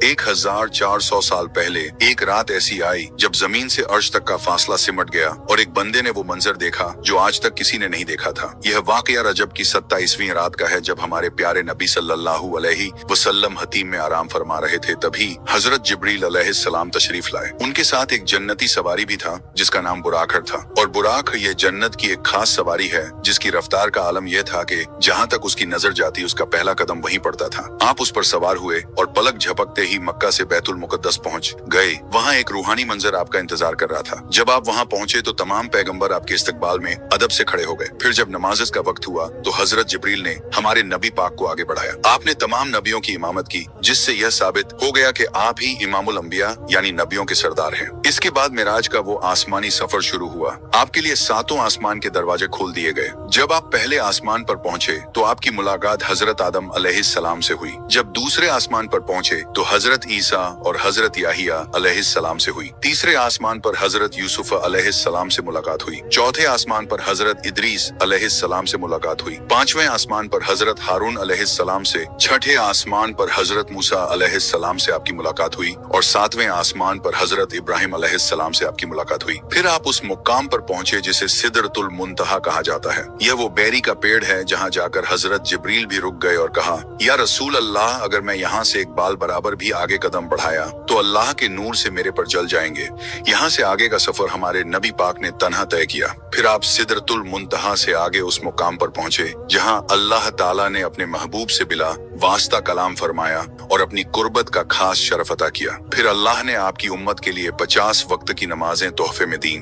1400 साल पहले एक रात ऐसी आई जब जमीन से अर्श तक का फासला सिमट गया और एक बंदे ने वो मंजर देखा जो आज तक किसी ने नहीं देखा था। यह वाकया रजब की 27वीं रात का है जब हमारे प्यारे नबी सल्लल्लाहु अलैहि वसल्लम हतीम में आराम फरमा रहे थे। तभी हजरत जिब्रील अलैहिस्सलाम तशरीफ लाए। उनके साथ एक जन्नती सवारी भी था जिसका नाम बुराक था। और बुराक यह जन्नत की एक खास सवारी है जिसकी रफ्तार का आलम यह था कि जहाँ तक उसकी नजर जाती उसका पहला कदम वहीं पड़ता था। आप उस पर सवार हुए और पलक झपकते ही मक्का से बैतुल मुकद्दस पहुंच गए। वहाँ एक रूहानी मंजर आपका इंतजार कर रहा था। जब आप वहाँ पहुंचे तो तमाम पैगंबर आपके इस्तकबाल में अदब से खड़े हो गए। फिर जब नमाज का वक्त हुआ तो हजरत जिब्रील ने हमारे नबी पाक को आगे बढ़ाया। आपने तमाम नबियों की इमामत की जिससे यह साबित हो गया कि आप ही इमामुल अंबिया यानी नबियों के सरदार हैं। इसके बाद मिराज का वो आसमानी सफर शुरू हुआ। आपके लिए 7 आसमान के दरवाजे खोल दिए गए। जब आप पहले आसमान पर पहुंचे तो आपकी मुलाकात हजरत आदम अलैहिस्सलाम से हुई। जब दूसरे आसमान पर पहुंचे तो हजरत ईसा और हजरत याहिया अलैहिस्सलाम से हुई। तीसरे आसमान पर हजरत यूसुफ अलैहिस्सलाम से मुलाकात हुई। चौथे आसमान पर हजरत इदरीस अलैहिस्सलाम से मुलाकात हुई। 5वें आसमान पर हजरत हारून अलैहिस्सलाम से, 6ठे आसमान पर हजरत मूसा अलैहिस्सलाम से आपकी मुलाकात हुई और 7वें आसमान पर हजरत इब्राहिम अलैहिस्सलाम से आपकी मुलाकात हुई। फिर आप उस मुकाम पर पहुंचे जिसे सिदरतुल मुंतहा कहा जाता है। यह वो बेरी का पेड़ है जहाँ जाकर हजरत जिब्रील भी रुक गए और कहा, या रसूल अल्लाह, अगर मैं यहाँ से एक बाल बराबर भी आगे कदम बढ़ाया तो अल्लाह के नूर से मेरे पर जल जाएंगे। यहाँ से आगे का सफर हमारे नबी पाक ने तन्हा तय किया। फिर आप सिदरतुल मुंतहा से आगे उस मुकाम पर पहुंचे जहाँ अल्लाह ताला ने अपने महबूब से बिला वास्ता कलाम फरमाया और अपनी कुर्बत का खास शरफ अता किया। फिर अल्लाह ने आपकी उम्मत के लिए 50 वक्त की नमाजें तोहफे में दी।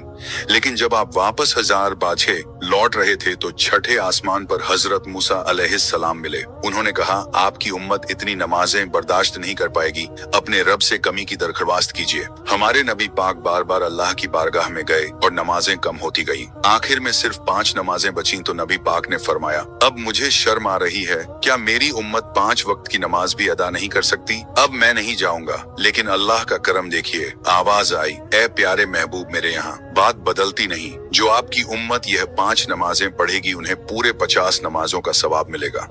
लेकिन जब आप वापस 1000 बाछे लौट रहे थे तो 6ठे आसमान पर हजरत मूसा अलैहिस्सलाम मिले। उन्होंने कहा, आपकी उम्मत इतनी नमाजें बर्दाश्त नहीं कर पाएगी, अपने रब से कमी की दरख्वास्त कीजिए। हमारे नबी पाक बार बार अल्लाह की बारगाह में गए और नमाजें कम होती गईं। आखिर में सिर्फ 5 नमाजें बची तो नबी पाक ने फरमाया, अब मुझे शर्म आ रही है, क्या मेरी उम्मत 5 वक्त की नमाज भी अदा नहीं कर सकती? अब मैं नहीं जाऊंगा। लेकिन अल्लाह का करम देखिए, आवाज आई, ए प्यारे महबूब मेरे यहाँ। बात बदलती नहीं। जो आपकी उम्मत यह 5 नमाजें पढ़ेगी उन्हें पूरे 50 नमाजों का सवाब मिलेगा।